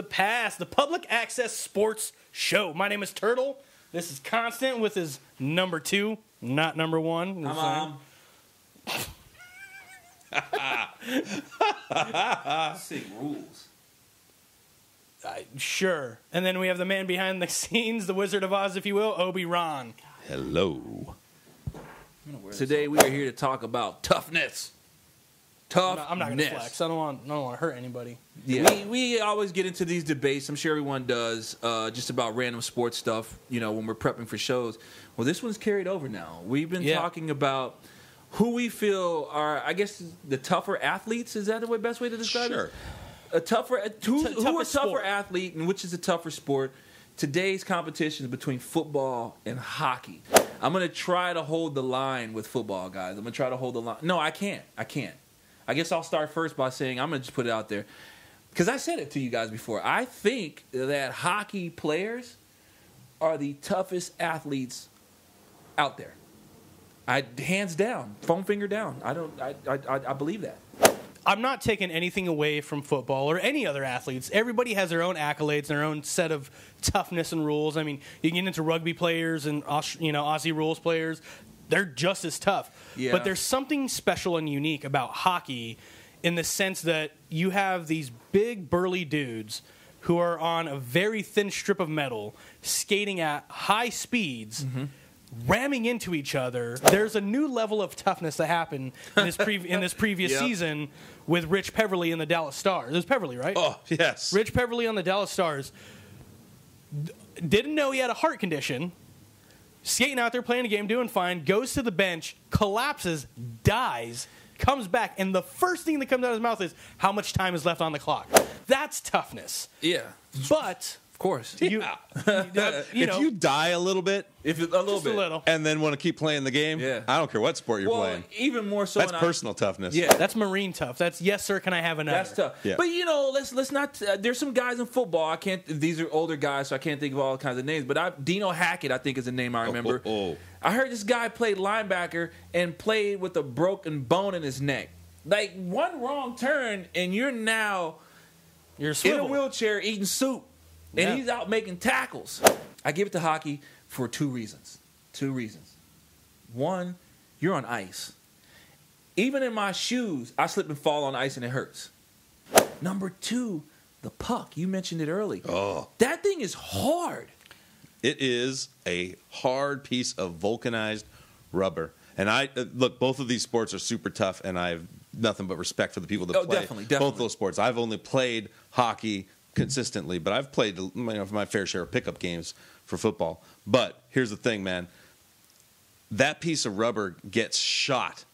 the Past, the public access sports show. My name is Turtle. This is Constant with his number 2, not number 1. Mom. Sick rules. Sure. And then we have the man behind the scenes, the Wizard of Oz, if you will, Obi-Ron. Hello. Today we are here to talk about toughness. I'm not going to flex. I don't want to hurt anybody. Yeah. We always get into these debates. I'm sure everyone does, just about random sports stuff, when we're prepping for shows. Well, this one's carried over now. We've been talking about who we feel are, I guess, the tougher athletes. Is that the best way to describe it? Sure. Who are tougher sport. athlete and which is a tougher sport? Today's competition is between football and hockey. I'm going to try to hold the line with football, guys. I'm going to try to hold the line. No, I can't. I guess I'll start first by saying I'm going to just put it out there. Because I said it to you guys before. I think that hockey players are the toughest athletes out there. Hands down, foam finger down. I believe that. I'm not taking anything away from football or any other athletes. Everybody has their own accolades and their own set of toughness and rules. I mean, you can get into rugby players and Aussie rules players. They're just as tough. Yeah. But there's something special and unique about hockey in the sense that you have these big, burly dudes who are on a very thin strip of metal, skating at high speeds, ramming into each other. There's a new level of toughness that happened in this previous season with Rich Peverly and the Dallas Stars. It was Peverly, right? Oh, yes. Rich Peverly on the Dallas Stars didn't know he had a heart condition. Skating out there, playing a game, doing fine, goes to the bench, collapses, dies, comes back, and the first thing that comes out of his mouth is, how much time is left on the clock? That's toughness. Yeah. But Of course. if You die a little bit, A little. and then want to keep playing the game, I don't care what sport you're playing. Even more so. That's personal toughness. Yeah. that's Marine tough. That's, yes, sir, can I have another? That's tough. Yeah. But, let's not. There's some guys in football. These are older guys, so I can't think of all kinds of names. But Dino Hackett, I think, is a name I remember. I heard this guy played linebacker and played with a broken bone in his neck. Like, one wrong turn, and you're now You're in a wheelchair eating soup. And he's out making tackles. I give it to hockey for 2 reasons. 2 reasons. One, you're on ice. Even in my shoes, I slip and fall on ice and it hurts. Number 2, the puck. You mentioned it early. Oh. That thing is hard. It is a hard piece of vulcanized rubber. And look, both of these sports are super tough, and I have nothing but respect for the people that play definitely. both those sports. I've only played hockey consistently, but I've played my fair share of pickup games for football. But here's the thing, man. That piece of rubber gets shot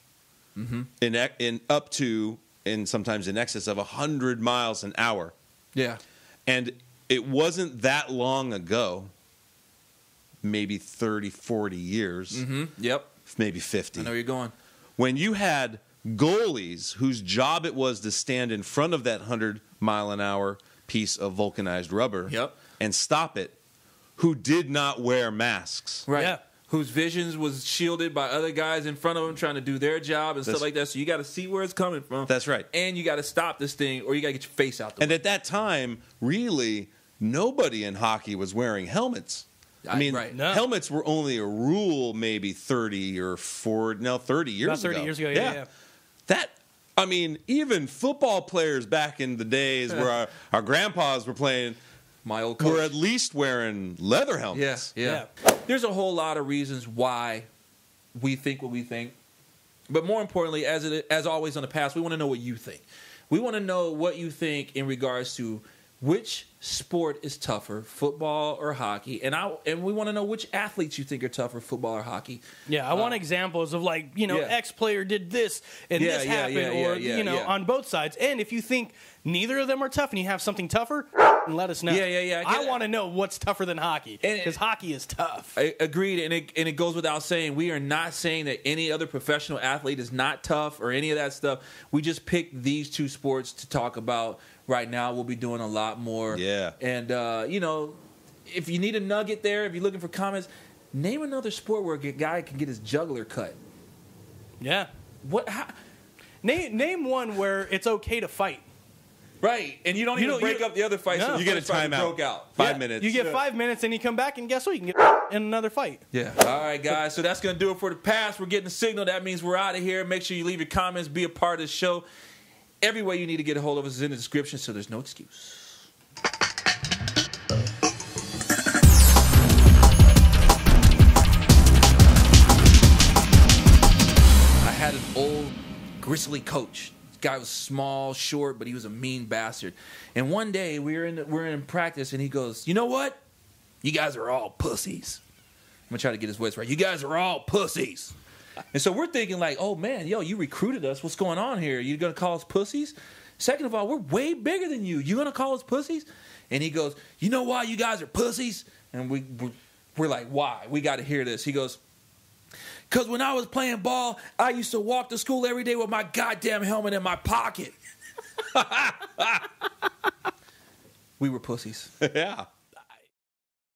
in up to, and sometimes in excess of 100 miles an hour. Yeah. And it wasn't that long ago, maybe 30, 40 years, Yep. maybe 50. I know where you're going. When you had goalies whose job it was to stand in front of that 100-mile-an-hour piece of vulcanized rubber and stop it, who did not wear masks. Right. Yeah. Whose visions was shielded by other guys in front of them trying to do their job and stuff like that. So you got to see where it's coming from. That's right. And you got to stop this thing, or you got to get your face out the way. And at that time, really, nobody in hockey was wearing helmets. I mean, helmets were only a rule maybe 30 years About 30 years ago, yeah. Even football players back in the days where our grandpas were playing, my old coach, were at least wearing leather helmets. Yeah. There's a whole lot of reasons why we think what we think. But more importantly, as always on the past, we want to know what you think. We want to know what you think in regards to which sport is tougher, football or hockey, and we want to know which athletes you think are tougher, football or hockey. Yeah, I want examples of X player did this and this happened, on both sides. And if you think neither of them are tough and you have something tougher, let us know. I want to know what's tougher than hockey, because hockey is tough. Agreed, and it goes without saying, we are not saying that any other professional athlete is not tough or any of that stuff. We just picked these 2 sports to talk about. Right now, we'll be doing a lot more. Yeah. And, if you need a nugget there, if you're looking for comments, name another sport where a guy can get his jugular cut. Yeah. What? Name one where it's okay to fight. Right, and you don't even break up the other fight. No. So You get a timeout. broke out. 5 minutes. You get 5 minutes, and you come back, and guess what? You can get in another fight. Yeah. All right, guys. So that's going to do it for the pass. We're getting a signal. That means we're out of here. Make sure you leave your comments. Be a part of the show. Every way you need to get a hold of us is in the description, so there's no excuse. I had an old, gristly coach. Guy was small, short, but he was a mean bastard. And one day we're in practice, and he goes, "You know what? You guys are all pussies." I'm gonna try to get his voice right. "You guys are all pussies." And so we're thinking like, "Oh man, yo, you recruited us. What's going on here? You gonna call us pussies? Second of all, we're way bigger than you. You gonna call us pussies?" And he goes, "You know why you guys are pussies?" And we're like, "Why? We got to hear this." He goes, "Because when I was playing ball, I used to walk to school every day with my goddamn helmet in my pocket." We were pussies. Yeah.